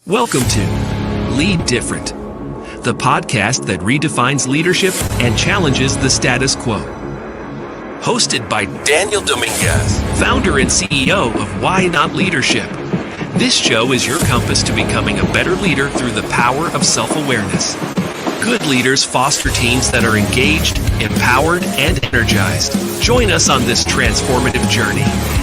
Welcome to Lead Different, the podcast that redefines leadership and challenges the status quo. Hosted by Daniel Dominguez, founder and CEO of Why Not Leadership. This show is your compass to becoming a better leader through the power of self-awareness. Good leaders foster teams that are engaged, empowered, and energized. Join us on this transformative journey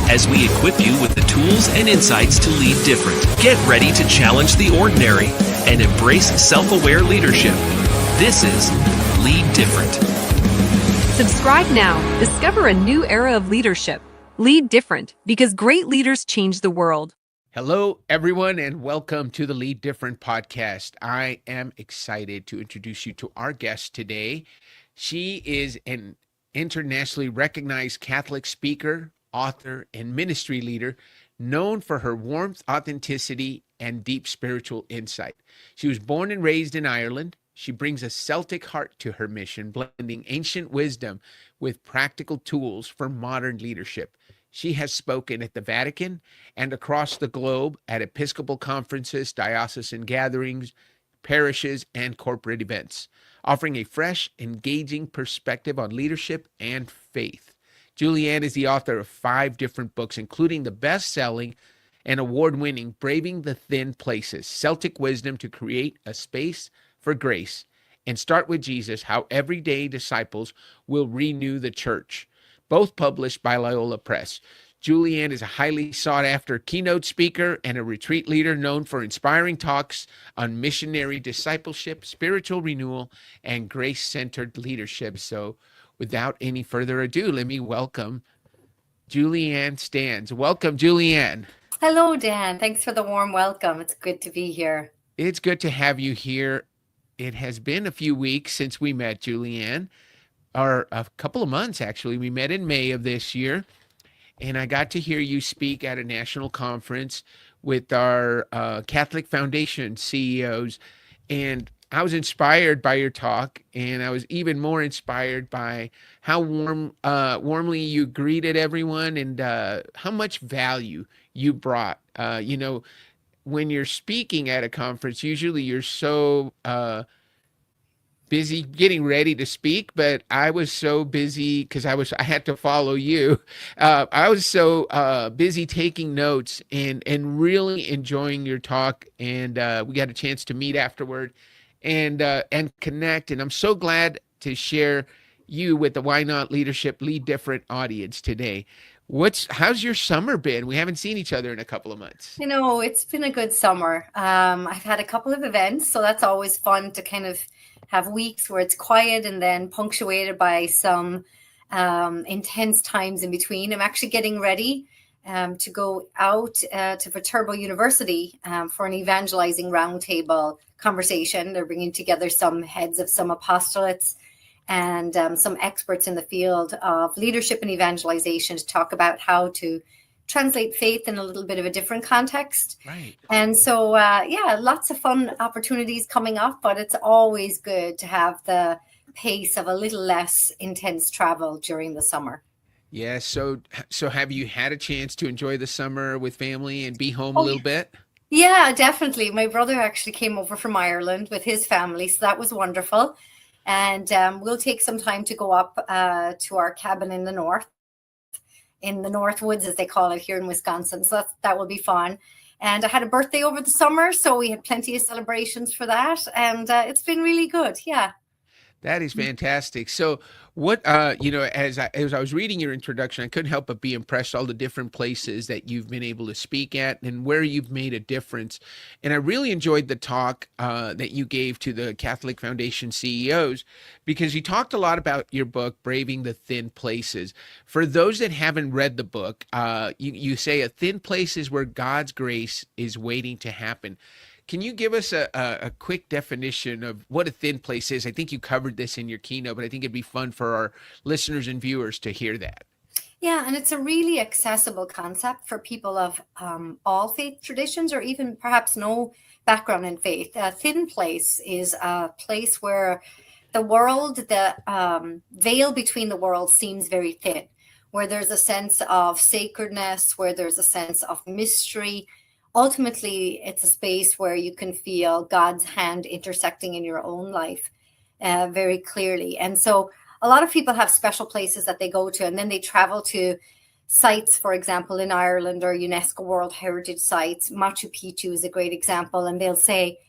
as we equip you with the tools and insights to lead different. Get ready to challenge the ordinary and embrace self-aware leadership. This is Lead Different. Subscribe now. Discover a new era of leadership. Lead different, because great leaders change the world. Hello, everyone, and welcome to the Lead Different podcast. I am excited to introduce you to our guest today. She is an internationally recognized Catholic speaker, author, and ministry leader known for her warmth, authenticity, and deep spiritual insight. She was born and raised in Ireland. She brings a Celtic heart to her mission, blending ancient wisdom with practical tools for modern leadership. She has spoken at the Vatican and across the globe at Episcopal conferences, diocesan gatherings, parishes, and corporate events, offering a fresh, engaging perspective on leadership and faith. Julianne is the author of 5 different books, including the best-selling and award-winning Braving the Thin Places, Celtic Wisdom to Create a Space for Grace, and Start with Jesus, How Everyday Disciples Will Renew the Church, both published by Loyola Press. Julianne is a highly sought-after keynote speaker and a retreat leader known for inspiring talks on missionary discipleship, spiritual renewal, and grace-centered leadership. So without any further ado, let me welcome Julianne Stanz. Welcome, Julianne. Hello, Dan. Thanks for the warm welcome. It's good to be here. It's good to have you here. It has been a few weeks since we met, Julianne, or a couple of months, actually. We met in May of this year, and I got to hear you speak at a national conference with our Catholic Foundation CEOs, and I was inspired by your talk, and I was even more inspired by how warmly you greeted everyone and how much value you brought. When you're speaking at a conference, usually you're so busy getting ready to speak, but I was so busy because I had to follow you. I was so busy taking notes and really enjoying your talk, and we got a chance to meet afterward and connect. And I'm so glad to share you with the Why Not Leadership Lead Different audience today. How's your summer been? We haven't seen each other in a couple of months. It's been a good summer. I've had a couple of events, so that's always fun to kind of have weeks where it's quiet and then punctuated by some intense times in between. I'm actually getting ready to go out to Viterbo University for an evangelizing roundtable conversation. They're bringing together some heads of some apostolates and some experts in the field of leadership and evangelization to talk about how to translate faith in a little bit of a different context. Right. And so, lots of fun opportunities coming up, but it's always good to have the pace of a little less intense travel during the summer. Yeah. So have you had a chance to enjoy the summer with family and be home a little bit? Yeah, definitely. My brother actually came over from Ireland with his family, so that was wonderful. And we'll take some time to go up to our cabin in the north woods, as they call it here in Wisconsin. So that will be fun. And I had a birthday over the summer, so we had plenty of celebrations for that. And it's been really good. Yeah. That is fantastic. So what, as I was reading your introduction, I couldn't help but be impressed all the different places that you've been able to speak at and where you've made a difference. And I really enjoyed the talk that you gave to the Catholic Foundation CEOs, because you talked a lot about your book, Braving the Thin Places. For those that haven't read the book, you say a thin place is where God's grace is waiting to happen. Can you give us a quick definition of what a thin place is? I think you covered this in your keynote, but I think it'd be fun for our listeners and viewers to hear that. Yeah, and it's a really accessible concept for people of all faith traditions or even perhaps no background in faith. A thin place is a place where the world, the veil between the worlds seems very thin, where there's a sense of sacredness, where there's a sense of mystery, ultimately it's a space where you can feel God's hand intersecting in your own life very clearly. And so a lot of people have special places that they go to, and then they travel to sites, for example, in Ireland, or UNESCO World Heritage sites. Machu Picchu is a great example, and they'll say,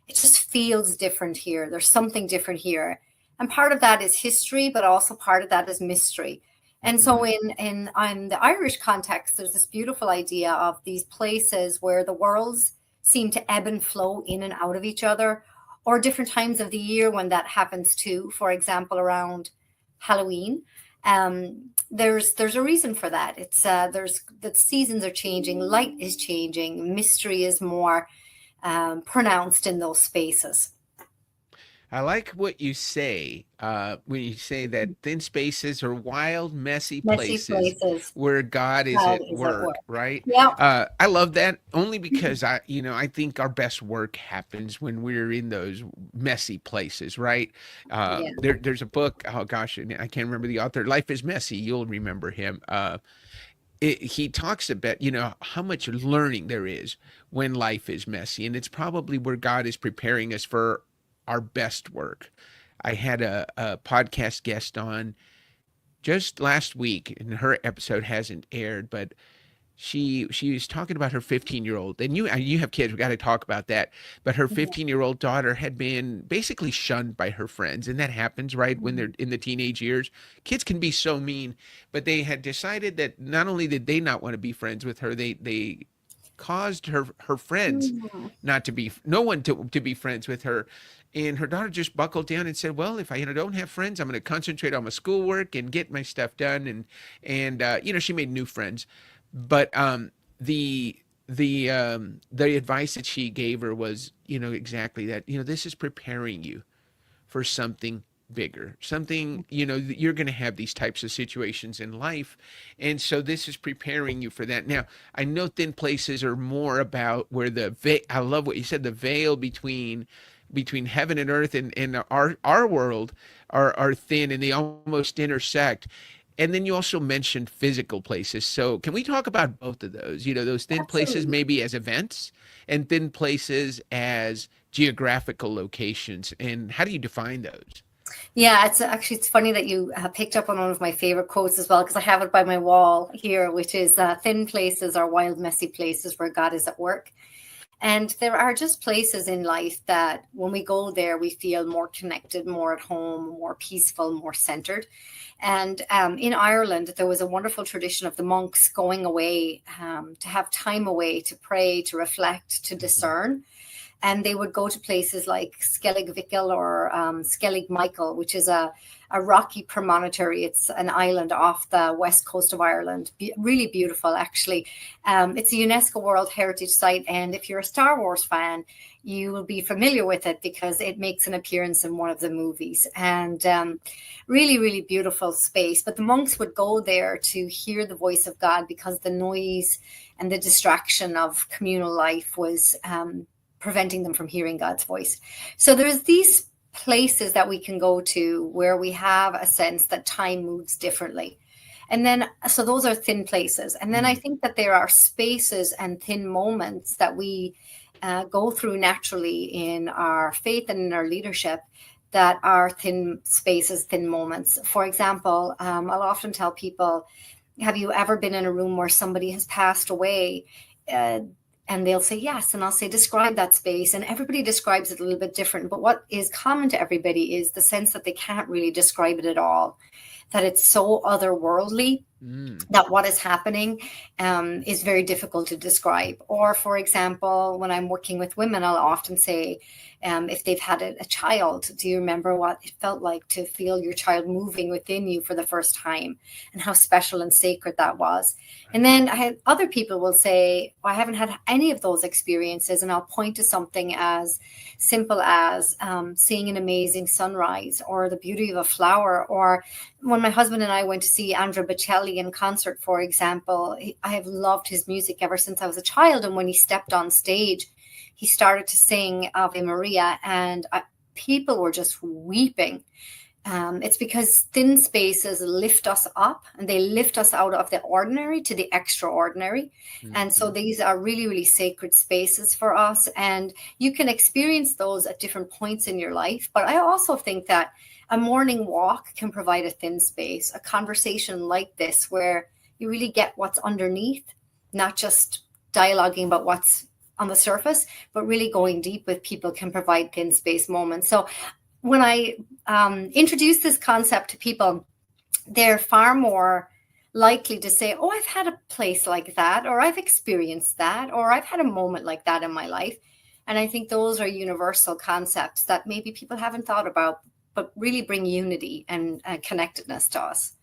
it just feels different here. There's something different here. And part of that is history, but also part of that is mystery. And so in the Irish context, there's this beautiful idea of these places where the worlds seem to ebb and flow in and out of each other, or different times of the year when that happens too. For example, around Halloween, there's a reason for that. It's the seasons are changing, light is changing, mystery is more pronounced in those spaces. I like what you say when you say that thin spaces are wild, messy places where God is at work, right? Yeah. I love that, only because I think our best work happens when we're in those messy places, right? There's a book, oh gosh, I can't remember the author, Life is Messy. You'll remember him. He talks about, how much learning there is when life is messy. And it's probably where God is preparing us for our best work. I had a podcast guest on just last week, and her episode hasn't aired, but she was talking about her 15-year-old, and you have kids, we got to talk about that. But her 15-year-old daughter had been basically shunned by her friends, and that happens, right, when they're in the teenage years. Kids can be so mean, but they had decided that not only did they not want to be friends with her, they caused her friends no one to be friends with her. And her daughter just buckled down and said, well, if I don't have friends, I'm going to concentrate on my schoolwork and get my stuff done. And she made new friends. But the advice that she gave her was, exactly that, this is preparing you for something bigger, something, you're going to have these types of situations in life. And so this is preparing you for that. Now, I know thin places are more about where I love what you said, the veil between heaven and earth and our world are thin, and they almost intersect. And then you also mentioned physical places. So can we talk about both of those? Those thin places maybe as events, and thin places as geographical locations. And how do you define those? Yeah, it's funny that you picked up on one of my favorite quotes as well, because I have it by my wall here, which is thin places are wild, messy places where God is at work. And there are just places in life that when we go there, we feel more connected, more at home, more peaceful, more centered. And in Ireland, there was a wonderful tradition of the monks going away to have time away, to pray, to reflect, to discern. And they would go to places like 𝘨𝑔𝑉𝑒𝑐𝑘𝑒𝑙 or 𝘨𝑔𝑚𝑖𝑐𝑎𝑙, which is a rocky promontory. It's an island off the west coast of Ireland. Really beautiful, actually. It's a UNESCO World Heritage Site. And if you're a Star Wars fan, you will be familiar with it because it makes an appearance in one of the movies. And really, really beautiful space. But the monks would go there to hear the voice of God, because the noise and the distraction of communal life was preventing them from hearing God's voice. So there's these places that we can go to where we have a sense that time moves differently. And then, so those are thin places. And then I think that there are spaces and thin moments that we go through naturally in our faith and in our leadership that are thin spaces, thin moments. For example, I'll often tell people, have you ever been in a room where somebody has passed away? And they'll say, yes. And I'll say, describe that space. And everybody describes it a little bit different. But what is common to everybody is the sense that they can't really describe it at all, that it's so otherworldly that what is happening is very difficult to describe. Or, for example, when I'm working with women, I'll often say, if they've had a child, do you remember what it felt like to feel your child moving within you for the first time, and how special and sacred that was? And then other people will say, I haven't had any of those experiences. And I'll point to something as simple as seeing an amazing sunrise, or the beauty of a flower. Or when my husband and I went to see Andrea Bocelli in concert, for example, I have loved his music ever since I was a child. And when he stepped on stage, he started to sing Ave Maria, and people were just weeping. It's because thin spaces lift us up, and they lift us out of the ordinary to the extraordinary. And so these are really, really sacred spaces for us. And you can experience those at different points in your life. But I also think that a morning walk can provide a thin space, a conversation like this, where you really get what's underneath, not just dialoguing about what's on the surface, but really going deep with people can provide thin space moments. So when I introduce this concept to people, they're far more likely to say, oh, I've had a place like that, or I've experienced that, or I've had a moment like that in my life. And I think those are universal concepts that maybe people haven't thought about, but really bring unity and connectedness to us.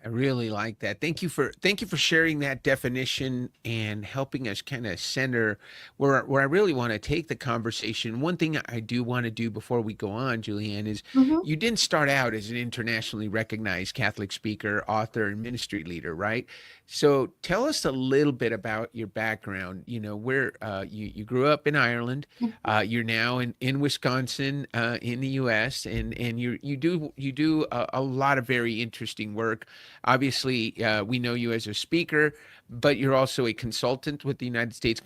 I really like that. Thank you for sharing that definition and helping us kind of center where I really want to take the conversation. One thing I do want to do before we go on, Julianne, is you didn't start out as an internationally recognized Catholic speaker, author, and ministry leader, right? So tell us a little bit about your background. You know, where you grew up in Ireland. You're now in Wisconsin, in the U.S., and you do a lot of very interesting work. Obviously, we know you as a speaker, but you're also a consultant with the United States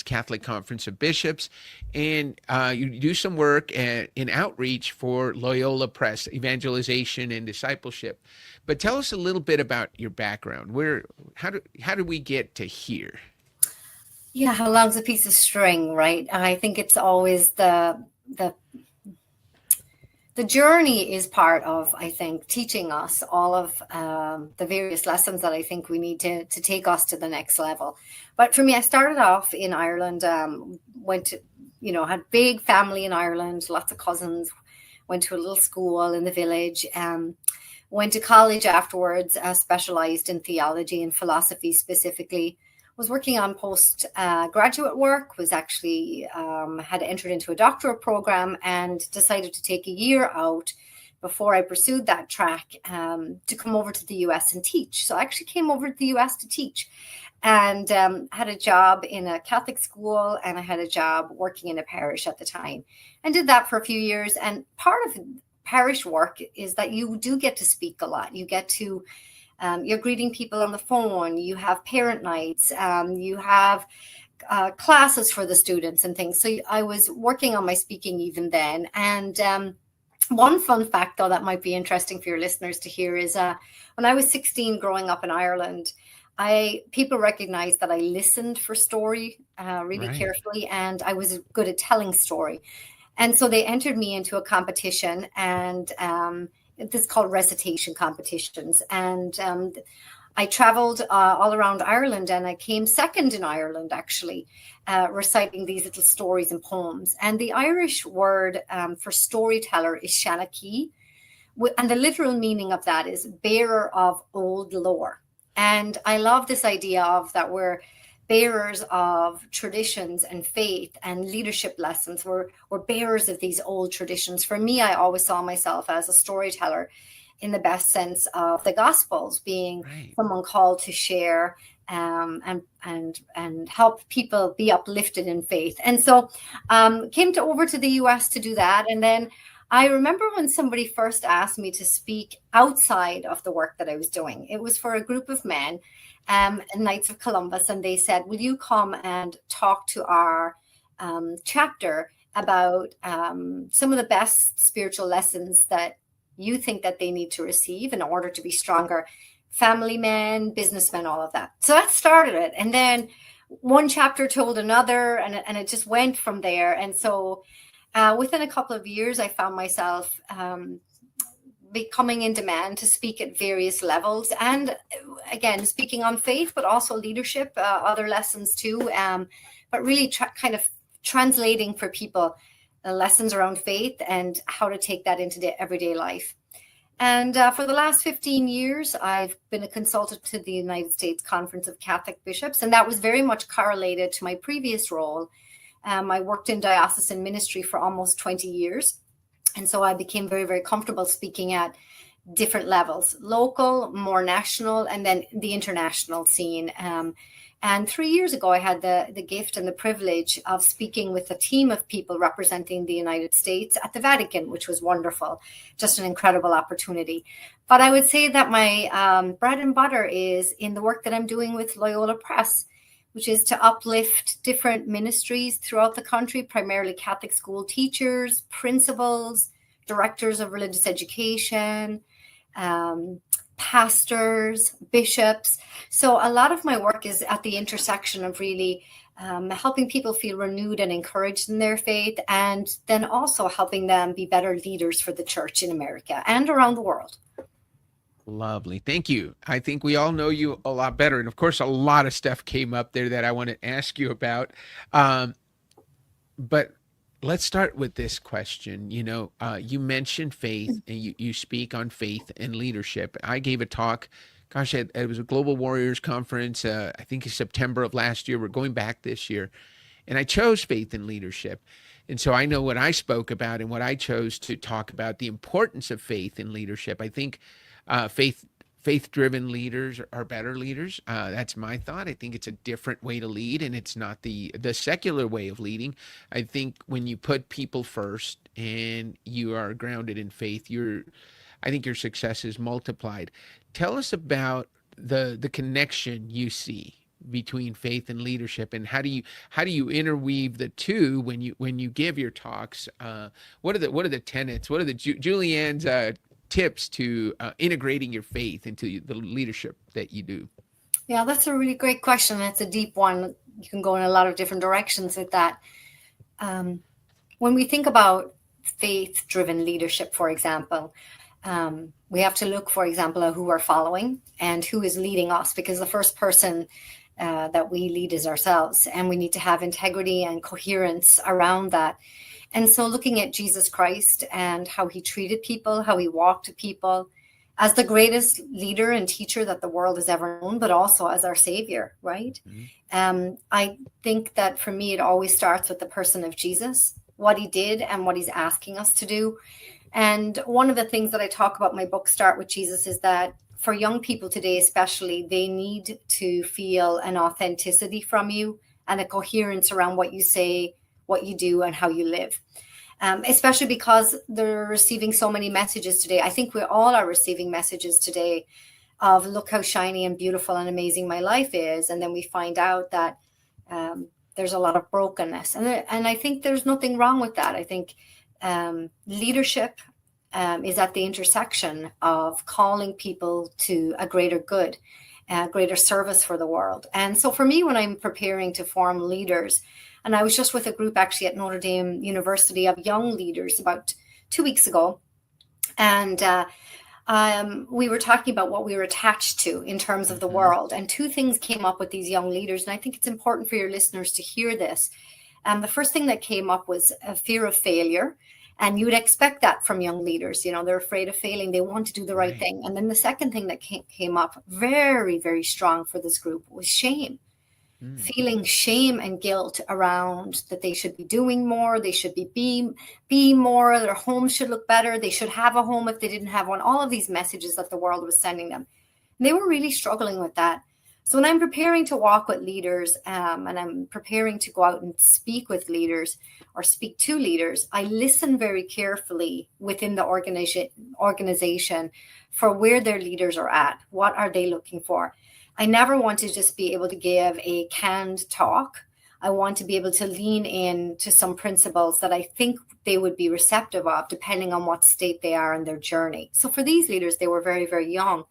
Catholic Conference of Bishops, and you do some work in outreach for Loyola Press, evangelization and discipleship. But tell us a little bit about your background. How do we get to here? Yeah, how long's a piece of string, right? I think it's always the journey is part of, I think, teaching us all of the various lessons that I think we need to take us to the next level. But for me, I started off in Ireland, went to, had a big family in Ireland, lots of cousins, went to a little school in the village, went to college afterwards, specialized in theology and philosophy specifically. Was working on post-graduate work, was actually had entered into a doctoral program and decided to take a year out before I pursued that track to come over to the US and teach. So I actually came over to the US to teach and had a job in a Catholic school, and I had a job working in a parish at the time and did that for a few years. And part of parish work is that you do get to speak a lot. You get to you're greeting people on the phone, you have parent nights, you have classes for the students and things. So I was working on my speaking even then. And one fun fact, though, that might be interesting for your listeners to hear is when I was 16 growing up in Ireland, people recognized that I listened for story really carefully, and I was good at telling story. And so they entered me into a competition, and this is called recitation competitions. And I traveled all around Ireland, and I came second in Ireland, actually, reciting these little stories and poems. And the Irish word for storyteller is 𝘩𝘩𝘪, and the literal meaning of that is bearer of old lore. And I love this idea of that we're bearers of traditions and faith and leadership lessons. We're bearers of these old traditions. For me, I always saw myself as a storyteller in the best sense of the Gospels, being someone called to share and help people be uplifted in faith. And so came over to the US to do that. And then I remember when somebody first asked me to speak outside of the work that I was doing. It was for a group of men, Knights of Columbus, and they said, will you come and talk to our chapter about some of the best spiritual lessons that you think that they need to receive in order to be stronger family men, businessmen, all of that. So that started it. And then one chapter told another, and it just went from there. And so within a couple of years, I found myself becoming in demand to speak at various levels. And again, speaking on faith, but also leadership, other lessons too. But really kind of translating for people lessons around faith and how to take that into the everyday life. And for the last 15 years, I've been a consultant to the United States Conference of Catholic Bishops, and that was very much correlated to my previous role. I worked in diocesan ministry for almost 20 years, and so I became very, very comfortable speaking at different levels, local, more national, and then the international scene. And 3 years ago, I had the gift and the privilege of speaking with a team of people representing the United States at the Vatican, which was wonderful, just an incredible opportunity. But I would say that my bread and butter is in the work that I'm doing with Loyola Press, which is to uplift different ministries throughout the country, primarily Catholic school teachers, principals, directors of religious education, pastors, bishops. So a lot of my work is at the intersection of really helping people feel renewed and encouraged in their faith, and then also helping them be better leaders for the church in America and around the world. Lovely. Thank you. I think we all know you a lot better. And of course, a lot of stuff came up there that I want to ask you about. But let's start with this question. You mentioned faith, and you speak on faith and leadership. I gave a talk, gosh, it was a Global Warriors Conference, I think in September of last year. We're going back this year. And I chose faith and leadership. And so I know what I spoke about and what I chose to talk about, the importance of faith and leadership. I think faith-driven leaders are better leaders. That's my thought. I think it's a different way to lead, and it's not the secular way of leading. I think when you put people first and you are grounded in faith, I think your success is multiplied. Tell us about the connection you see between faith and leadership, and how do you interweave the two when you give your talks? What are the tenets? What are the Julianne's tips to integrating your faith into the leadership that you do? Yeah, that's a really great question. It's a deep one. You can go in a lot of different directions with that. When we think about faith-driven leadership, for example, we have to look, for example, at who we're following and who is leading us, because the first person that we lead is ourselves, and we need to have integrity and coherence around that. And so looking at Jesus Christ and how he treated people, how he walked to people as the greatest leader and teacher that the world has ever known, but also as our savior, right? Mm-hmm. I think that for me, it always starts with the person of Jesus, what he did and what he's asking us to do. And one of the things that I talk about in my book, Start With Jesus, is that for young people today, especially, they need to feel an authenticity from you and a coherence around what you say, what you do, and how you live. Especially because they're receiving so many messages today. I think we all are receiving messages today of look how shiny and beautiful and amazing my life is. And then we find out that there's a lot of brokenness. And I think there's nothing wrong with that. I think leadership is at the intersection of calling people to a greater good, greater service for the world. And so for me, when I'm preparing to form leaders, and I was just with a group actually at Notre Dame University of young leaders about 2 weeks ago. And we were talking about what we were attached to in terms of the world. And two things came up with these young leaders. And I think it's important for your listeners to hear this. The first thing that came up was a fear of failure. And you would expect that from young leaders. They're afraid of failing. They want to do the right thing. And then the second thing that came up very, very strong for this group was shame. Feeling shame and guilt around that they should be doing more, they should be more, their home should look better, they should have a home if they didn't have one, all of these messages that the world was sending them. And they were really struggling with that. So when I'm preparing to walk with leaders and I'm preparing to go out and speak with leaders or speak to leaders, I listen very carefully within the organization for where their leaders are at. What are they looking for? I never want to just be able to give a canned talk. I want to be able to lean in to some principles that I think they would be receptive of, depending on what state they are in their journey. So for these leaders, they were very, very young.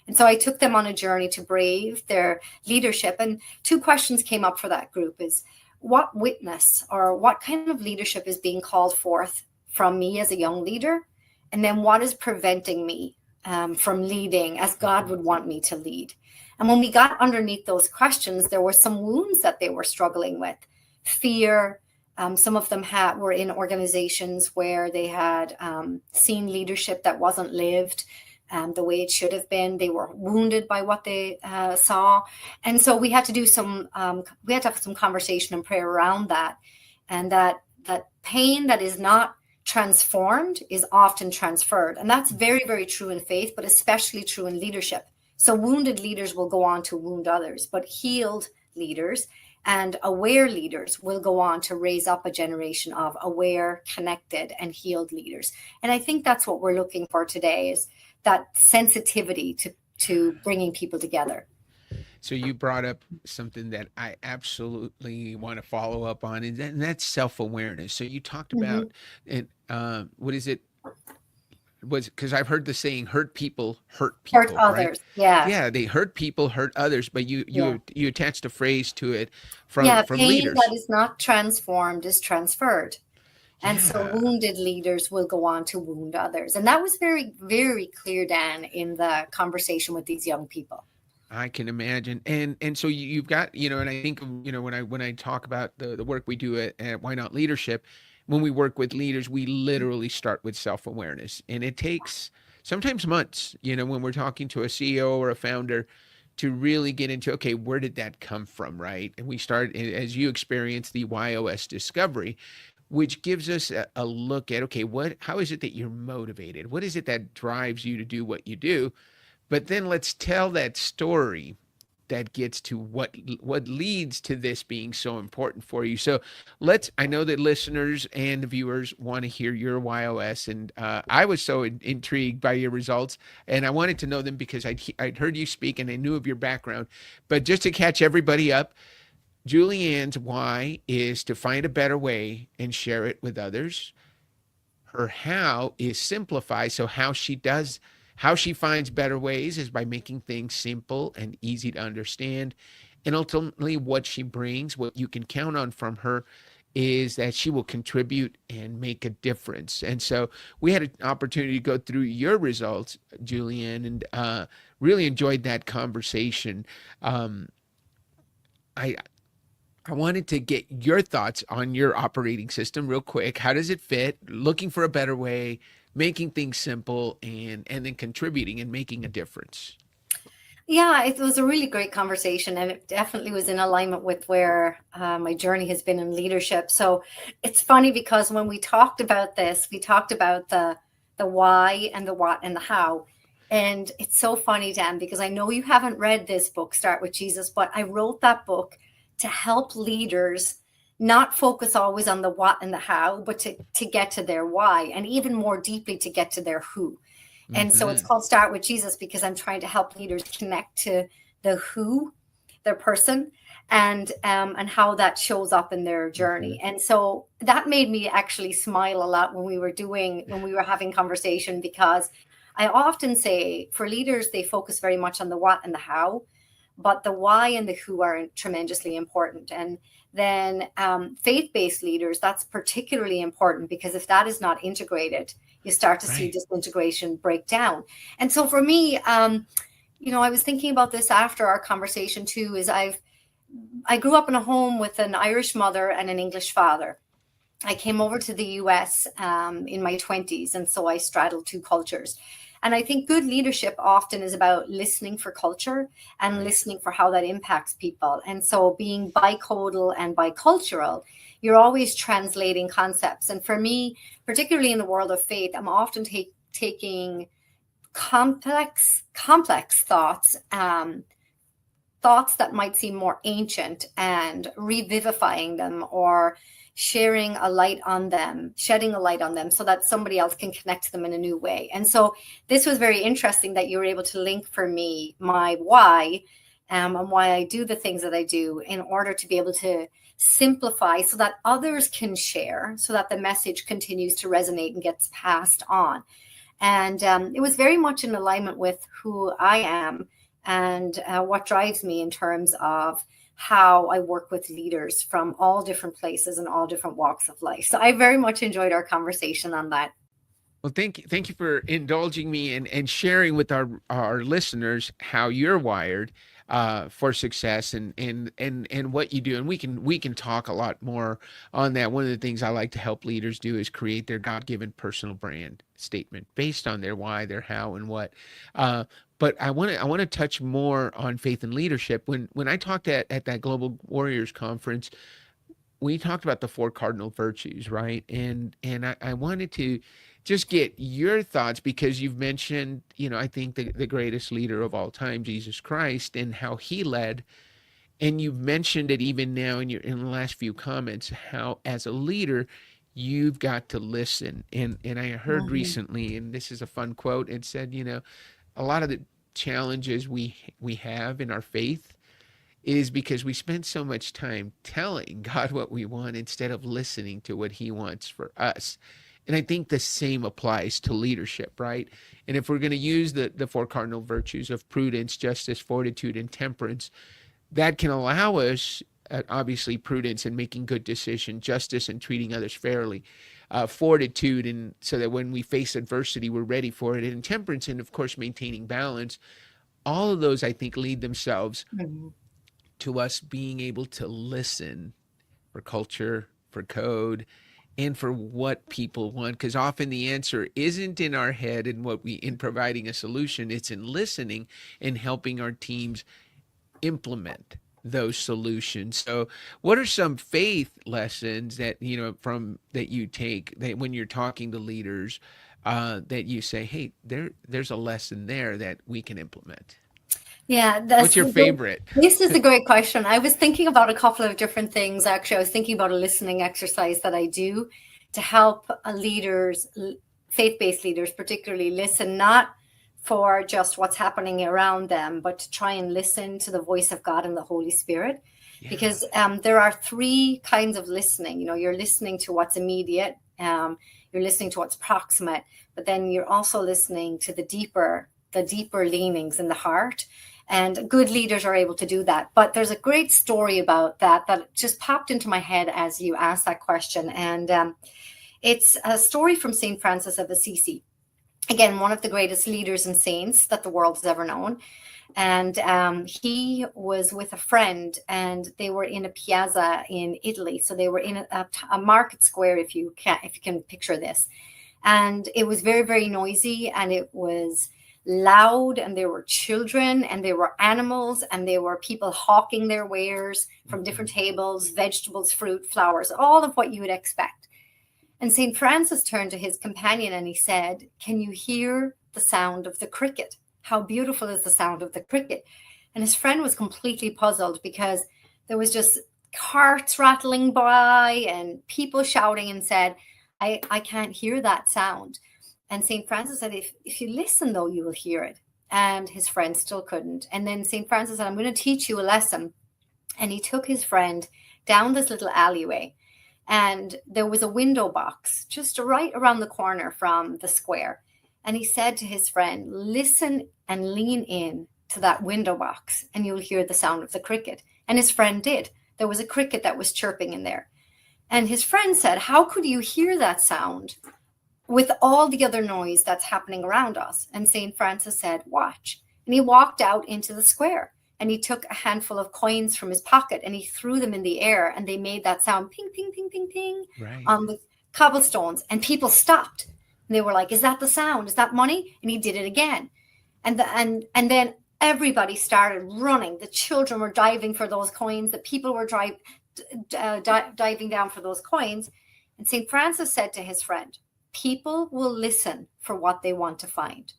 And so I took them on a journey to brave their leadership. And two questions came up for that group is, what witness or what kind of leadership is being called forth from me as a young leader? And then what is preventing me from leading as God would want me to lead? And when we got underneath those questions, there were some wounds that they were struggling with. Fear. Some of them were in organizations where they had seen leadership that wasn't lived the way it should have been. They were wounded by what they saw. And so we had to do we had to have some conversation and prayer around that. And that pain that is not transformed is often transferred. And that's very, very true in faith, but especially true in leadership. So wounded leaders will go on to wound others, but healed leaders, and aware leaders will go on to raise up a generation of aware, connected, and healed leaders. And I think that's what we're looking for today, is that sensitivity to bringing people together. So you brought up something that I absolutely want to follow up on, and that's self-awareness. So you talked about, and what is it? Because I've heard the saying, hurt people, Hurt right? others. Yeah. Yeah, they hurt people, hurt others, but you attached a phrase to it from pain leaders. that is not transformed is transferred. And so Yeah. wounded leaders will go on to wound others. And that was very, very clear, Dan, in the conversation with these young people. I can imagine. And so you've got, and I think, when I talk about the work we do at Why Not Leadership, when we work with leaders, we literally start with self-awareness. And it takes sometimes months, when we're talking to a CEO or a founder, to really get into, okay, where did that come from, right? And we start, as you experience, the YOS discovery, which gives us a look at, okay, how is it that you're motivated? What is it that drives you to do what you do? But then let's tell that story that gets to what leads to this being so important for you. So I know that listeners and the viewers want to hear your YOS, and I was so intrigued by your results, and I wanted to know them because I'd heard you speak and I knew of your background. But just to catch everybody up, Julianne's why is to find a better way and share it with others. Her how is simplify. So how she finds better ways is by making things simple and easy to understand. And ultimately what she brings, what you can count on from her, is that she will contribute and make a difference. And so we had an opportunity to go through your results, Julianne, and really enjoyed that conversation. I wanted to get your thoughts on your operating system real quick. How does it fit? Looking for a better way, making things simple, and then contributing and making a difference. Yeah, it was a really great conversation, and it definitely was in alignment with where my journey has been in leadership. So it's funny because when we talked about this, we talked about the why and the what and the how. And it's so funny, Dan, because I know you haven't read this book, Start With Jesus, but I wrote that book to help leaders not focus always on the what and the how, but to get to their why, and even more deeply to get to their who. And so it's called Start With Jesus because I'm trying to help leaders connect to the who, their person, and how that shows up in their journey. And so that made me actually smile a lot when we were having conversation, because I often say for leaders, they focus very much on the what and the how, but the why and the who are tremendously important. And then faith-based leaders, that's particularly important, because if that is not integrated, you start to see disintegration break down. And so for me, I was thinking about this after our conversation too, is I grew up in a home with an Irish mother and an English father. I came over to the US in my 20s, and so I straddled two cultures. And I think good leadership often is about listening for culture and listening for how that impacts people. And so being bicodal and bicultural, you're always translating concepts. And for me, particularly in the world of faith, I'm often taking complex thoughts, thoughts that might seem more ancient, and revivifying them or shedding a light on them so that somebody else can connect to them in a new way. And so this was very interesting that you were able to link for me my why and why I do the things that I do, in order to be able to simplify so that others can share, so that the message continues to resonate and gets passed on. And it was very much in alignment with who I am and what drives me in terms of how I work with leaders from all different places and all different walks of life. So I very much enjoyed our conversation on that. Well, thank you for indulging me and sharing with our listeners how you're wired for success and what you do. And we can talk a lot more on that. One of the things I like to help leaders do is create their God-given personal brand statement based on their why, their how, and what. But I want to touch more on faith and leadership. When I talked at that Global Warriors Conference, we talked about the 4 cardinal virtues, right? And I wanted to just get your thoughts, because you've mentioned, I think the greatest leader of all time, Jesus Christ, and how he led. And you've mentioned it even now in the last few comments, how as a leader, you've got to listen. And I heard recently, and this is a fun quote, it said, a lot of the challenges we have in our faith is because we spend so much time telling God what we want instead of listening to what he wants for us. And I think the same applies to leadership, right? And if we're going to use the four cardinal virtues of prudence, justice, fortitude, and temperance, that can allow us, obviously, prudence in making good decisions, justice in treating others fairly, fortitude, and so that when we face adversity, we're ready for it, and temperance, and of course, maintaining balance. All of those, I think, lead themselves to us being able to listen for culture, for code, and for what people want, because often the answer isn't in our head and in providing a solution. It's in listening and helping our teams implement those solutions. So what are some faith lessons that that you take that when you're talking to leaders that you say, hey, there's a lesson there that we can implement? Yeah, what's your favorite? This is a great question. I was thinking about a couple of different things. Actually, I was thinking about a listening exercise that I do to help leaders, faith-based leaders particularly, listen not for just what's happening around them, but to try and listen to the voice of God and the Holy Spirit. Yeah. Because there are three kinds of listening. You're listening to what's immediate, you're listening to what's proximate, but then you're also listening to the deeper leanings in the heart. And good leaders are able to do that. But there's a great story about that just popped into my head as you asked that question. And it's a story from St. Francis of Assisi. Again, one of the greatest leaders and saints that the world has ever known. And he was with a friend, and they were in a piazza in Italy. So they were in a market square, if you can picture this. And it was very, very noisy, and it was loud, and there were children, and there were animals, and there were people hawking their wares from different tables, vegetables, fruit, flowers, all of what you would expect. And St. Francis turned to his companion and he said, "Can you hear the sound of the cricket? How beautiful is the sound of the cricket?" And his friend was completely puzzled because there was just carts rattling by and people shouting, and said, I can't hear that sound. And St. Francis said, if you listen, though, you will hear it. And his friend still couldn't. And then St. Francis said, "I'm going to teach you a lesson." And he took his friend down this little alleyway. And there was a window box just right around the corner from the square. And he said to his friend, "Listen and lean in to that window box, and you'll hear the sound of the cricket." And his friend did. There was a cricket that was chirping in there. And his friend said, "How could you hear that sound with all the other noise that's happening around us?" And St. Francis said, "Watch." And he walked out into the square, and he took a handful of coins from his pocket, and he threw them in the air, and they made that sound, ping, ping, ping, ping, ping, right, on the cobblestones. And people stopped. And they were like, "Is that the sound? Is that money?" And he did it again. And then everybody started running. The children were diving for those coins. The people were diving down for those coins. And St. Francis said to his friend, "People will listen for what they want to find.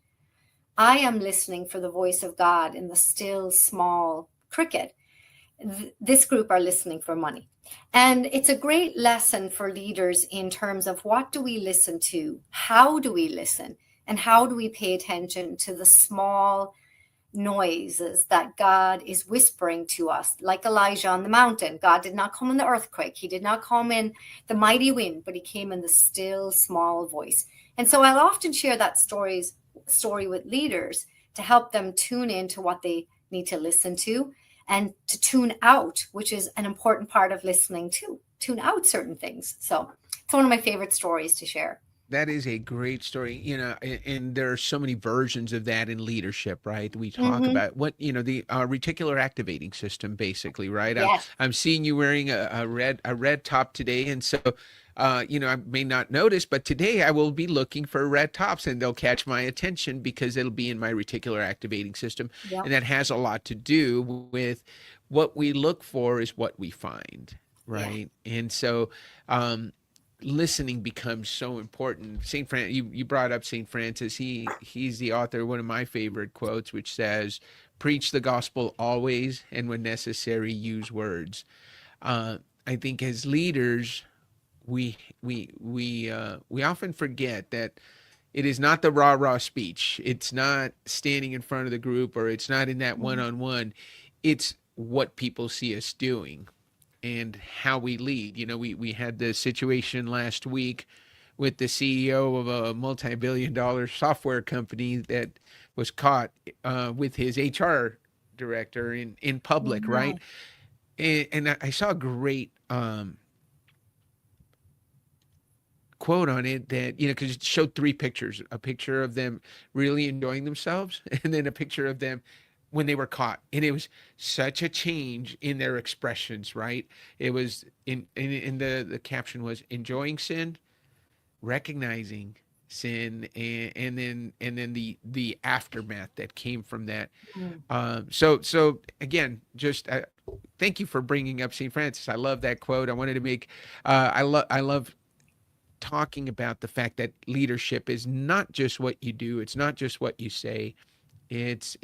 I am listening for the voice of God in the still, small cricket. This group are listening for money." And it's a great lesson for leaders in terms of what do we listen to, how do we listen, and how do we pay attention to the small noises that God is whispering to us, like Elijah on the mountain. God did not come in the earthquake. He did not come in the mighty wind, but he came in the still, small voice. And so I'll often share that story with leaders to help them tune into what they need to listen to, and to tune out, which is an important part of listening too, tune out certain things. So it's one of my favorite stories to share. That is a great story, and there are so many versions of that in leadership, right? We talk about what, the reticular activating system, basically, right? Yes. I'm seeing you wearing a red top today. And so, I may not notice, but today I will be looking for red tops, and they'll catch my attention because it'll be in my reticular activating system. Yep. And that has a lot to do with what we look for is what we find, right? Yeah. And so, listening becomes so important. You brought up St. Francis. He's the author of one of my favorite quotes, which says, "Preach the gospel always, and when necessary, use words." I think as leaders, we often forget that it is not the rah-rah speech. It's not standing in front of the group, or it's not in that one-on-one. It's what people see us doing and how we lead. You know, we had the situation last week with the CEO of a multi-billion-dollar software company that was caught with his HR director in public, right? And I saw a great quote on it that, you know, because it showed three pictures: a picture of them really enjoying themselves, and then a picture of them when they were caught. And it was such a change in their expressions, right? It was in the caption was enjoying sin, recognizing sin, and then the aftermath that came from that. So again, just thank you for bringing up St. Francis. I love that quote. I wanted to make I love talking about the fact that leadership is not just what you do, it's not just what you say, it's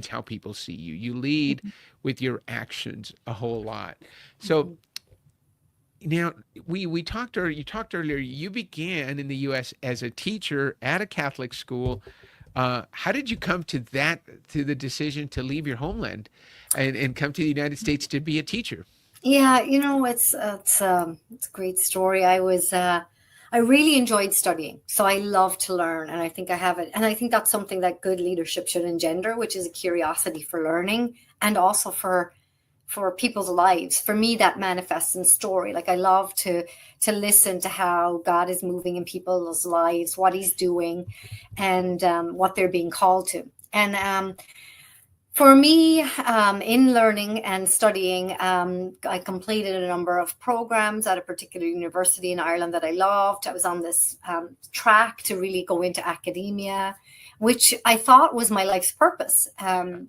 how people see you. You lead with your actions a whole lot. So now you talked earlier, you began in the US as a teacher at a Catholic school. How did you come to the decision to leave your homeland and come to the United States to be a teacher? Yeah, you know, it's a great story. I really enjoyed studying, so I love to learn, and I think I have it. And I think that's something that good leadership should engender, which is a curiosity for learning and also for people's lives. For me, that manifests in story. Like, I love to listen to how God is moving in people's lives, what He's doing, and what they're being called to. And for me, in learning and studying, I completed a number of programs at a particular university in Ireland that I loved. I was on this track to really go into academia, which I thought was my life's purpose,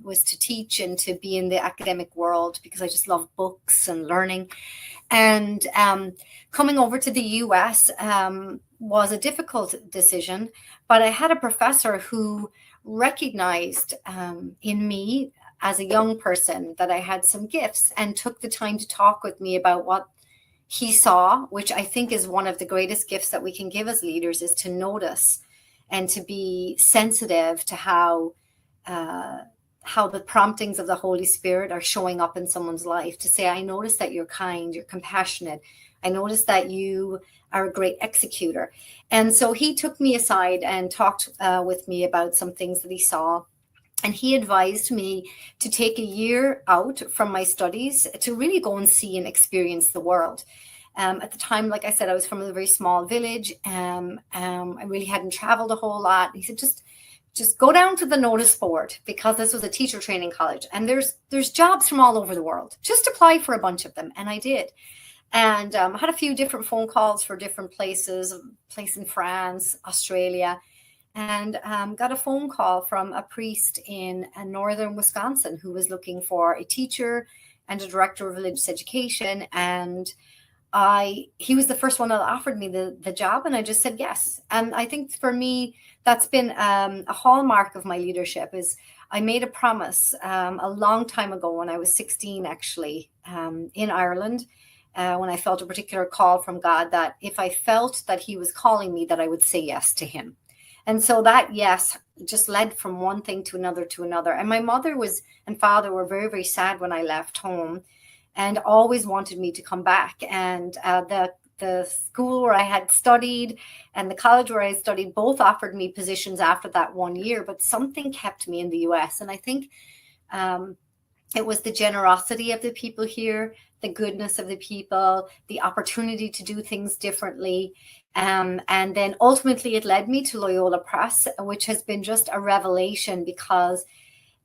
was to teach and to be in the academic world, because I just love books and learning. And coming over to the US was a difficult decision, but I had a professor who recognized in me as a young person that I had some gifts, and took the time to talk with me about what he saw, which I think is one of the greatest gifts that we can give as leaders, is to notice and to be sensitive to how the promptings of the Holy Spirit are showing up in someone's life. To say, I notice that you're kind, you're compassionate. I notice that you are a great executor. And so he took me aside and talked with me about some things that he saw. And he advised me to take a year out from my studies to really go and see and experience the world. At the time, like I said, I was from a very small village. I really hadn't traveled a whole lot. He said, just go down to the notice board, because this was a teacher training college, and there's jobs from all over the world. Just apply for a bunch of them. And I did. And I had a few different phone calls for different places, a place in France, Australia, and got a phone call from a priest in northern Wisconsin who was looking for a teacher and a director of religious education. And he was the first one that offered me the job, and I just said yes. And I think for me, that's been a hallmark of my leadership. Is I made a promise a long time ago, when I was 16, actually, in Ireland, when I felt a particular call from God, that if I felt that He was calling me, that I would say yes to Him. And so that yes just led from one thing to another to another. And my mother and father were very, very sad when I left home, and always wanted me to come back. And the school where I had studied and the college where I studied both offered me positions after that 1 year, but something kept me in the US. And I think it was the generosity of the people here, the goodness of the people, the opportunity to do things differently. And then ultimately it led me to Loyola Press, which has been just a revelation, because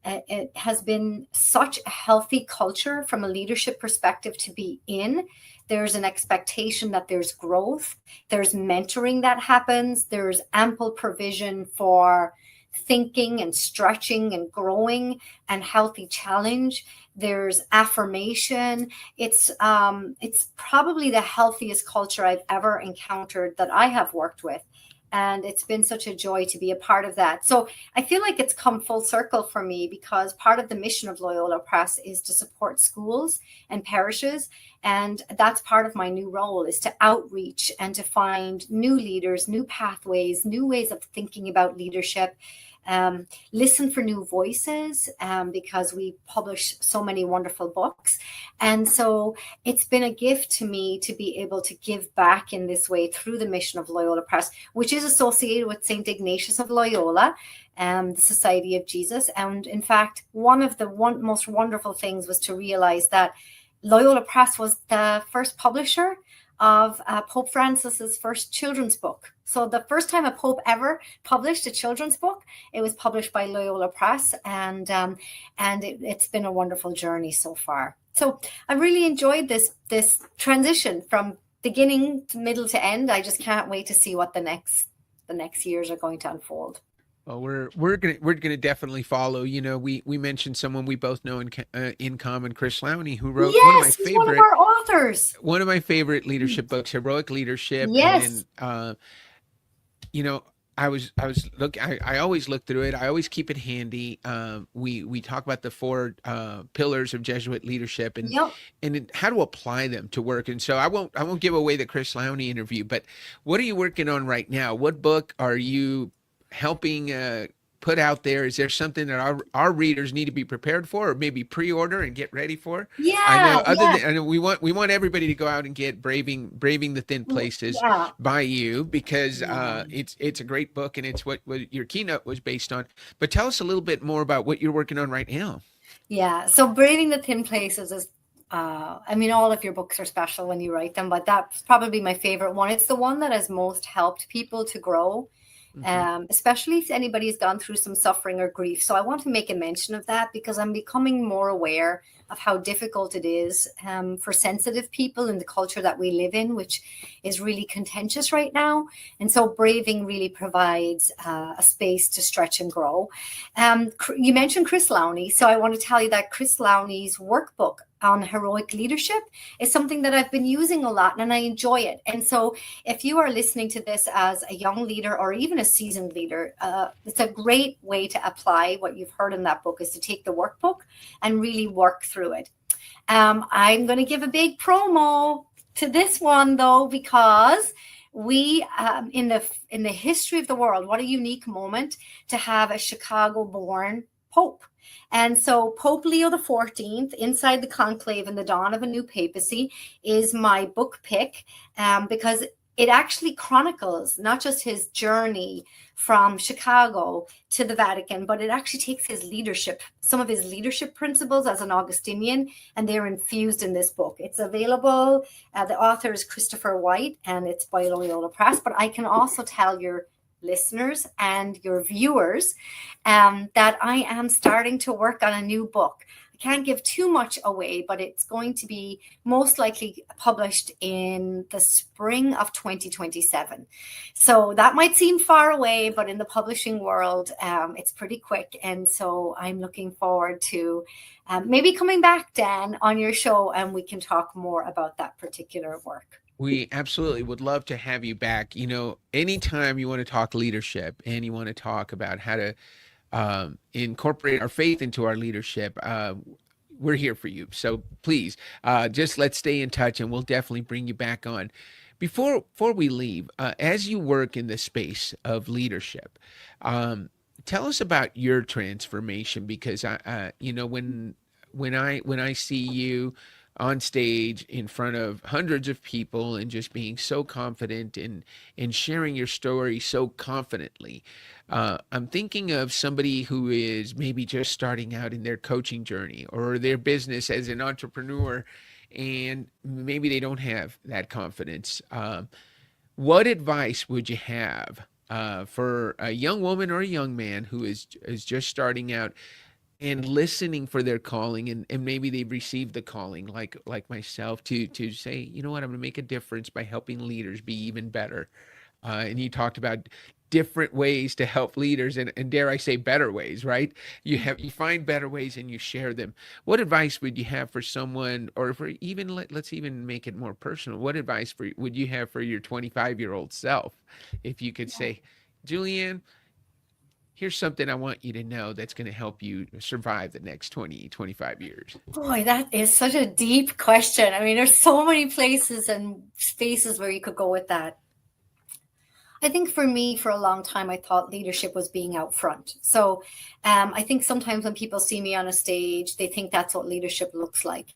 it has been such a healthy culture from a leadership perspective to be in. There's an expectation that there's growth, there's mentoring that happens, there's ample provision for thinking and stretching and growing and healthy challenge. There's affirmation. It's probably the healthiest culture I've ever encountered that I have worked with. And it's been such a joy to be a part of that. So I feel like it's come full circle for me, because part of the mission of Loyola Press is to support schools and parishes. And that's part of my new role, is to outreach and to find new leaders, new pathways, new ways of thinking about leadership. Listen for new voices, because we publish so many wonderful books. And so it's been a gift to me to be able to give back in this way through the mission of Loyola Press, which is associated with St. Ignatius of Loyola, the Society of Jesus. And in fact, one of the most wonderful things was to realize that Loyola Press was the first publisher of Pope Francis's first children's book. So the first time a pope ever published a children's book, it was published by Loyola Press, and it's been a wonderful journey so far. So I really enjoyed this transition from beginning to middle to end. I just can't wait to see what the next years are going to unfold. Well, we're gonna definitely follow. You know, we mentioned someone we both know in common, 𝘠𝘩𝘪𝘀, who wrote one of our authors. One of my favorite leadership books, Heroic Leadership. Yes. And you know, I always look through it. I always keep it handy. We talk about the 4 pillars of Jesuit leadership and how to apply them to work. And so I won't give away the 𝘠𝘩𝘪𝘀 interview, but what are you working on right now? What book are you helping put out there? Is there something that our readers need to be prepared for, or maybe pre-order and get ready for? I know we want everybody to go out and get Braving the Thin Places by you, because it's a great book, and it's what your keynote was based on. But tell us a little bit more about what you're working on right now. Yeah, so Braving the Thin Places is I mean, all of your books are special when you write them, but that's probably my favorite one. It's the one that has most helped people to grow. Especially if anybody's gone through some suffering or grief. So I want to make a mention of that, because I'm becoming more aware of how difficult it is for sensitive people in the culture that we live in, which is really contentious right now. And so Braving really provides a space to stretch and grow. You mentioned 𝘠𝘠𝘪𝘀, so I want to tell you that 𝘠𝘠𝘪𝘀's workbook on heroic leadership is something that I've been using a lot, and I enjoy it. And so if you are listening to this as a young leader or even a seasoned leader, it's a great way to apply what you've heard in that book, is to take the workbook and really work through it. I'm going to give a big promo to this one, though, because we in the history of the world, what a unique moment to have a Chicago-born Pope. And so Pope Leo XIV, Inside the Conclave and the Dawn of a New Papacy, is my book pick, because it actually chronicles not just his journey from Chicago to the Vatican, but it actually takes his leadership, some of his leadership principles as an Augustinian, and they're infused in this book. It's available. The author is Christopher White, and it's by Loyola Press. But I can also tell your listeners and your viewers that I am starting to work on a new book. I can't give too much away, but it's going to be most likely published in the spring of 2027. So that might seem far away, but in the publishing world, it's pretty quick. And so I'm looking forward to maybe coming back, Dan, on your show, and we can talk more about that particular work. We absolutely would love to have you back. You know, anytime you want to talk leadership and you want to talk about how to incorporate our faith into our leadership, we're here for you. So please, just let's stay in touch, and we'll definitely bring you back on. Before we leave, as you work in the space of leadership, tell us about your transformation, because you know, when I see you on stage in front of hundreds of people and just being so confident and sharing your story so confidently, I'm thinking of somebody who is maybe just starting out in their coaching journey or their business as an entrepreneur, and maybe they don't have that confidence. What advice would you have for a young woman or a young man who is just starting out and listening for their calling, and maybe they've received the calling like myself to say, you know what, I'm going to make a difference by helping leaders be even better? And you talked about different ways to help leaders, and dare I say better ways, right? You find better ways and you share them. What advice would you have for someone, or for even, let's even make it more personal, what advice would you have for your 25-year-old self? If you could say, Julianne, here's something I want you to know that's going to help you survive the next 20, 25 years. Boy, that is such a deep question. I mean, there's so many places and spaces where you could go with that. I think for me, for a long time, I thought leadership was being out front. So I think sometimes when people see me on a stage, they think that's what leadership looks like.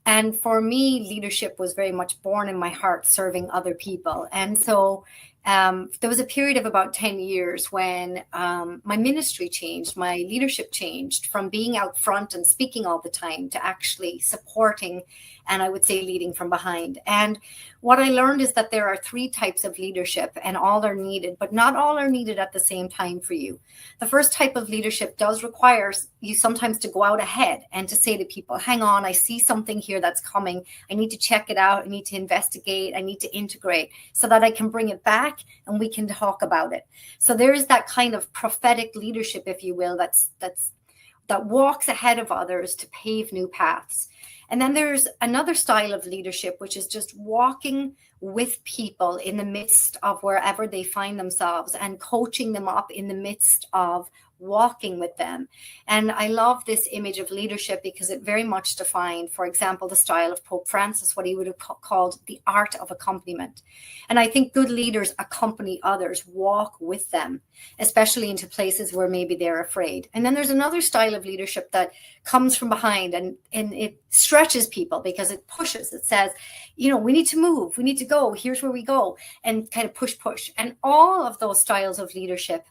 And for me, leadership was very much born in my heart, serving other people. And so there was a period of about 10 years when my ministry changed, my leadership changed from being out front and speaking all the time to actually supporting, and I would say leading from behind. And what I learned is that there are 3 types of leadership, and all are needed, but not all are needed at the same time for you. The first type of leadership does require you sometimes to go out ahead and to say to people, hang on, I see something here that's coming. I need to check it out. I need to investigate. I need to integrate so that I can bring it back and we can talk about it. So there is that kind of prophetic leadership, if you will, that walks ahead of others to pave new paths. And then there's another style of leadership, which is just walking with people in the midst of wherever they find themselves and coaching them up in the midst of walking with them. And I love this image of leadership because it very much defined, for example, the style of Pope Francis, what he would have called the art of accompaniment. And I think good leaders accompany others, walk with them, especially into places where maybe they're afraid. And then there's another style of leadership that comes from behind, and it stretches people because it pushes. It says, you know, we need to move, we need to go, here's where we go, and kind of push. And all of those styles of leadership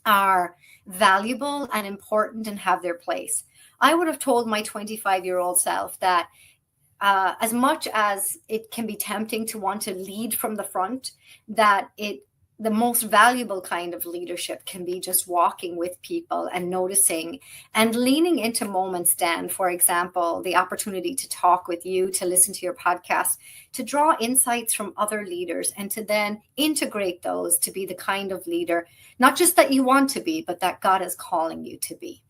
are valuable and important and have their place. I would have told my 25-year-old self that as much as it can be tempting to want to lead from the front, that the most valuable kind of leadership can be just walking with people and noticing and leaning into moments, Dan, for example, the opportunity to talk with you, to listen to your podcast, to draw insights from other leaders and to then integrate those to be the kind of leader, not just that you want to be, but that God is calling you to be.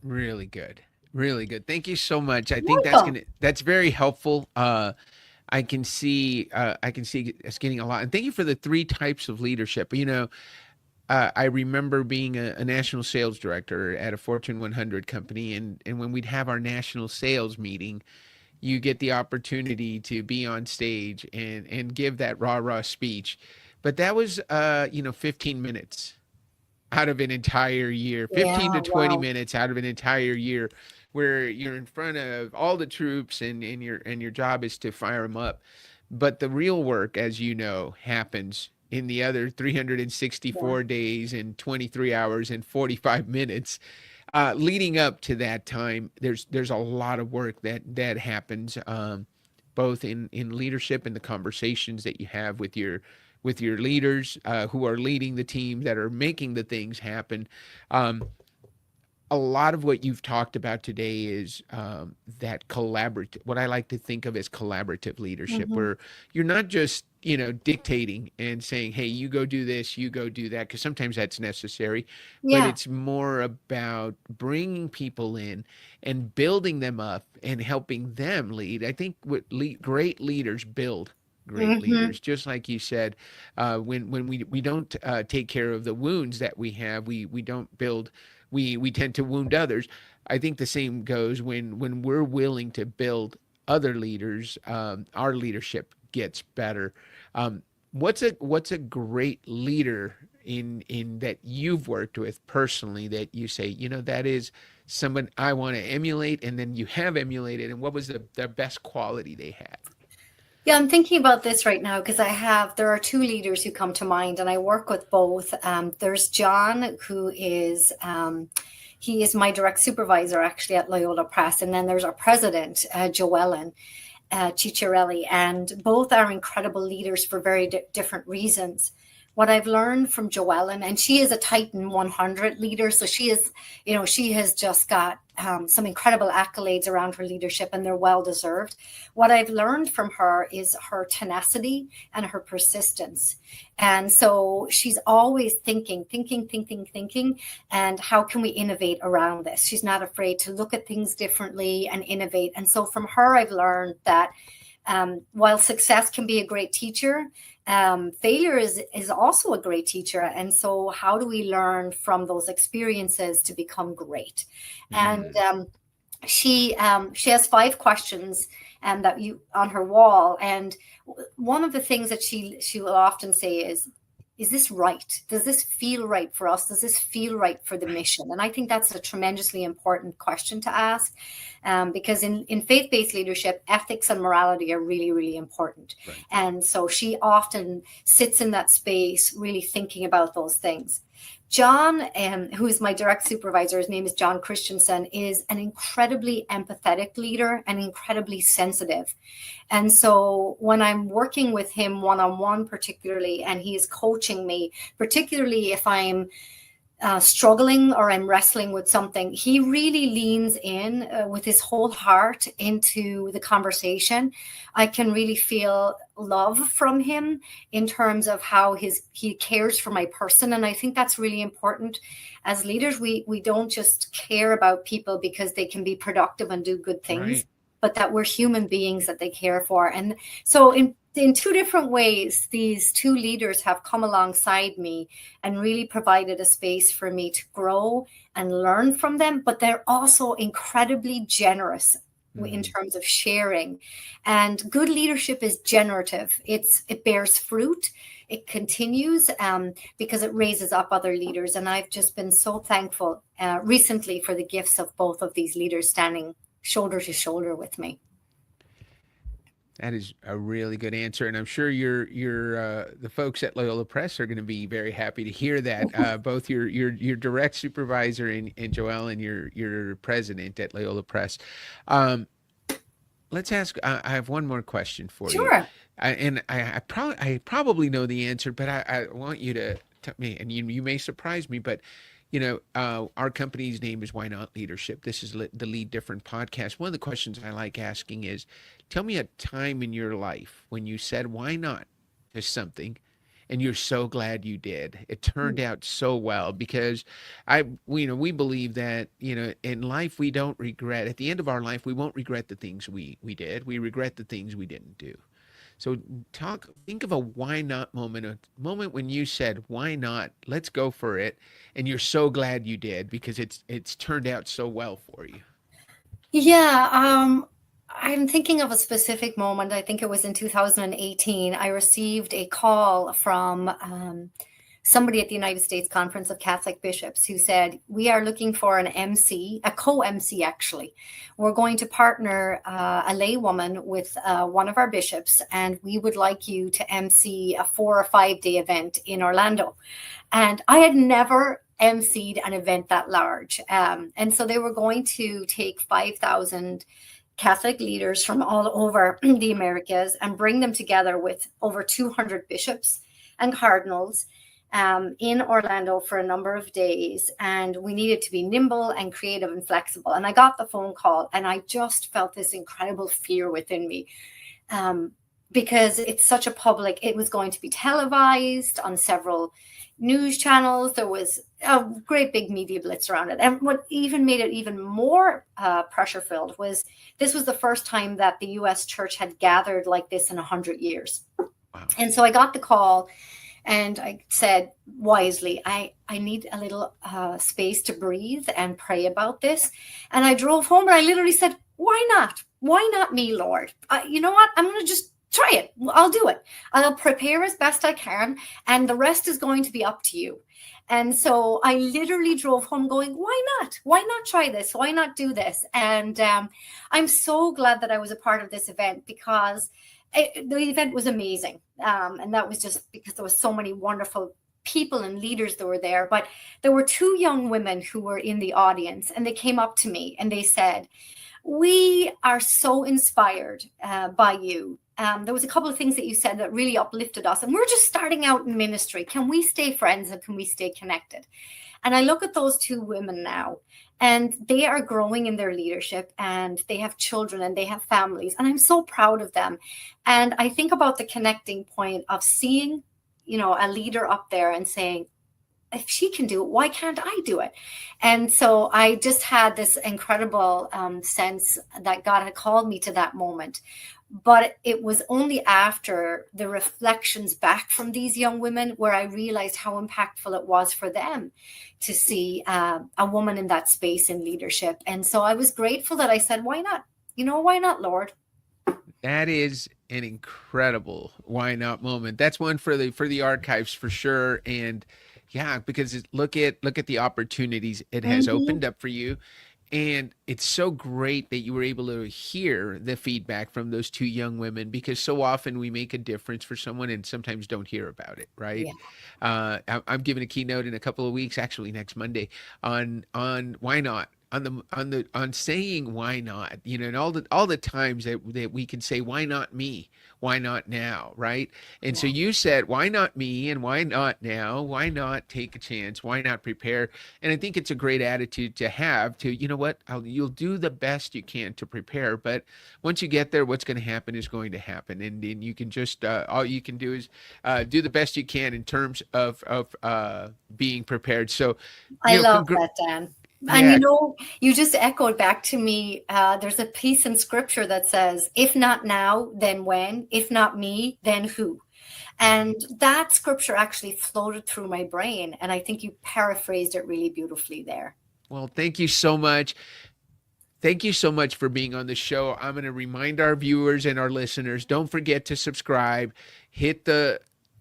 Really good. Really good. Thank you so much. I think that's very helpful. I can see us getting a lot. And thank you for the 3 types of leadership. You know, I remember being a national sales director at a Fortune 100 company, and when we'd have our national sales meeting, you get the opportunity to be on stage and give that rah speech. But that was 15 minutes out of an entire year, 15 to 20 minutes out of an entire year, where you're in front of all the troops and your job is to fire them up. But the real work, as you know, happens in the other 364 days and 23 hours and 45 minutes leading up to that time. There's a lot of work that happens, both in leadership and the conversations that you have with your leaders who are leading the team that are making the things happen. A lot of what you've talked about today is that collaborative, what I like to think of as collaborative leadership, where you're not just, dictating and saying, hey, you go do this, you go do that, because sometimes that's necessary, but it's more about bringing people in and building them up and helping them lead. I think great leaders build great leaders, just like you said. When we don't take care of the wounds that we have, we don't build. We tend to wound others. I think the same goes when we're willing to build other leaders, our leadership gets better. What's a great leader in that you've worked with personally that you say, that is someone I want to emulate, and then you have emulated, and what was the best quality they had? Yeah, I'm thinking about this right now because there are 2 leaders who come to mind, and I work with both. There's John, who is, he is my direct supervisor actually at Loyola Press. And then there's our president, Joellen Cicciarelli, and both are incredible leaders for very different reasons. what I've learned from Joellen, and she is a Titan 100 leader. So she is, she has just got some incredible accolades around her leadership, and they're well deserved. What I've learned from her is her tenacity and her persistence. And so she's always thinking, and how can we innovate around this? She's not afraid to look at things differently and innovate. And so from her, I've learned that while success can be a great teacher, failure is also a great teacher. And so how do we learn from those experiences to become great? And she has 5 questions that you on her wall. And one of the things that she will often say is this right? Does this feel right for us? Does this feel right for the mission? And I think that's a tremendously important question to ask, because in faith-based leadership, ethics and morality are really, really important. Right. And so she often sits in that space really thinking about those things. John, who is my direct supervisor, his name is John Christensen, is an incredibly empathetic leader and incredibly sensitive. And so when I'm working with him one-on-one particularly, and he is coaching me, particularly if I'm struggling or I'm wrestling with something, he really leans in with his whole heart into the conversation. I can really feel love from him in terms of how he cares for my person. And I think that's really important. As leaders, we don't just care about people because they can be productive and do good things, right, but that we're human beings that they care for. And so in 2 different ways, these 2 leaders have come alongside me and really provided a space for me to grow and learn from them. But they're also incredibly generous in terms of sharing. And good leadership is generative. It bears fruit. It continues because it raises up other leaders. And I've just been so thankful recently for the gifts of both of these leaders standing shoulder to shoulder with me. That is a really good answer, and I'm sure the folks at Loyola Press are going to be very happy to hear that. Both your direct supervisor and Joelle, and your president at Loyola Press. Let's ask. I have one more question for you. Sure. I probably know the answer, but I want you to tell me, and you may surprise me, but. Our company's name is Why Not Leadership. This is the Lead Different podcast. One of the questions I like asking is, tell me a time in your life when you said, why not to something, and you're so glad you did. It turned out so well, because we believe that, in life, we don't regret. At the end of our life, we won't regret the things we did. We regret the things we didn't do. So think of a why not moment, a moment when you said, why not? Let's go for it. And you're so glad you did, because it's turned out so well for you. Yeah. I'm thinking of a specific moment. I think it was in 2018. I received a call from somebody at the United States Conference of Catholic Bishops who said, we are looking for an MC, a co-MC actually. We're going to partner a laywoman with one of our bishops, and we would like you to MC a 4 or 5 day event in Orlando. And I had never MC'd an event that large. And so they were going to take 5,000 Catholic leaders from all over the Americas and bring them together with over 200 bishops and cardinals in Orlando for a number of days. And we needed to be nimble and creative and flexible. And I got the phone call, and I just felt this incredible fear within me because it's such a public, it was going to be televised on several news channels. There was a great big media blitz around it. And what even made it even more pressure filled was this was the first time that the U.S. church had gathered like this in 100 years. Wow. And so I got the call, and I said wisely, I need a little space to breathe and pray about this. And I drove home, and I literally said, why not? Why not me, Lord? You know what? I'm going to just try it. I'll do it. I'll prepare as best I can, and the rest is going to be up to you. And so I literally drove home going, why not? Why not try this? Why not do this? And I'm so glad that I was a part of this event, because the event was amazing. And that was just because there was so many wonderful people and leaders that were there. But there were 2 young women who were in the audience, and they came up to me and they said, We are so inspired by you. There was a couple of things that you said that really uplifted us, and we're just starting out in ministry. Can we stay friends and can we stay connected? And I look at those two women now, and they are growing in their leadership, and they have children and they have families, and I'm so proud of them. And I think about the connecting point of seeing, a leader up there and saying, if she can do it, why can't I do it? And so I just had this incredible sense that God had called me to that moment. But it was only after the reflections back from these young women where I realized how impactful it was for them to see a woman in that space in leadership. And so I was grateful that I said, why not? Why not, Lord? That is an incredible why not moment. That's one for the archives for sure. And yeah, because look at the opportunities it has opened up for you. And it's so great that you were able to hear the feedback from those two young women, because so often we make a difference for someone and sometimes don't hear about it, right? Yeah. I'm giving a keynote in a couple of weeks, actually next Monday, on why not. On saying why not, and all the times that we can say, why not me? Why not now? Right. And so you said, why not me? And why not now? Why not take a chance? Why not prepare? And I think it's a great attitude to have to, you'll do the best you can to prepare. But once you get there, what's going to happen is going to happen. And you can just, all you can do is do the best you can in terms of being prepared. So I love that, Dan. And you just echoed back to me, there's a piece in scripture that says, if not now, then when? If not me, then who? And that scripture actually floated through my brain. And I think you paraphrased it really beautifully there. Well, thank you so much. Thank you so much for being on the show. I'm going to remind our viewers and our listeners, don't forget to subscribe, hit the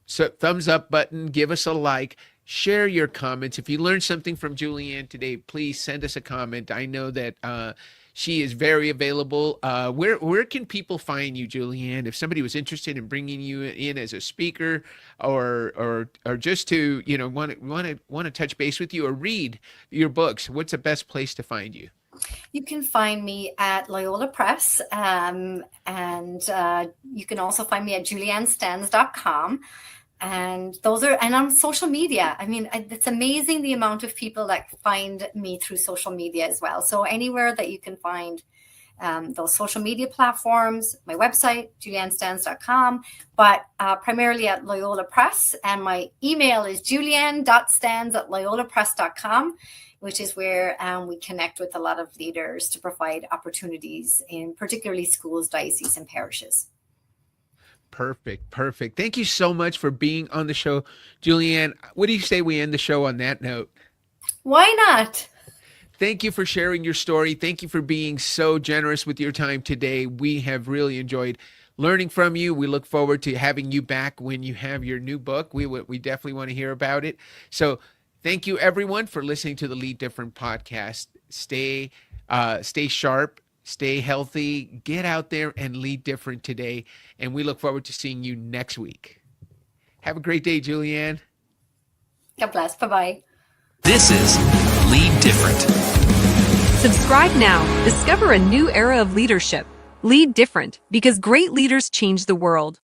thumbs up button, give us a like. Share your comments. If you learned something from Julianne today, please send us a comment. I know that she is very available. Where can people find you, Julianne? If somebody was interested in bringing you in as a speaker, or just to want to touch base with you or read your books, what's the best place to find you? You can find me at Loyola Press, and you can also find me at juliannestanz.com. And and on social media. I mean, it's amazing the amount of people that find me through social media as well. So anywhere that you can find those social media platforms, my website, juliannestanz.com, but primarily at Loyola Press. And my email is julianne.stanz@loyolapress.com, which is where we connect with a lot of leaders to provide opportunities in particularly schools, dioceses, and parishes. Perfect. Thank you so much for being on the show, Julianne. What do you say we end the show on that note? Why not? Thank you for sharing your story. Thank you for being so generous with your time today. We have really enjoyed learning from you. We look forward to having you back when you have your new book. We definitely want to hear about it. So thank you, everyone, for listening to the Lead Different podcast. Stay sharp. Stay healthy, get out there and lead different today. And we look forward to seeing you next week. Have a great day, Julianne. God bless. Bye-bye. This is Lead Different. Subscribe now. Discover a new era of leadership. Lead different, because great leaders change the world.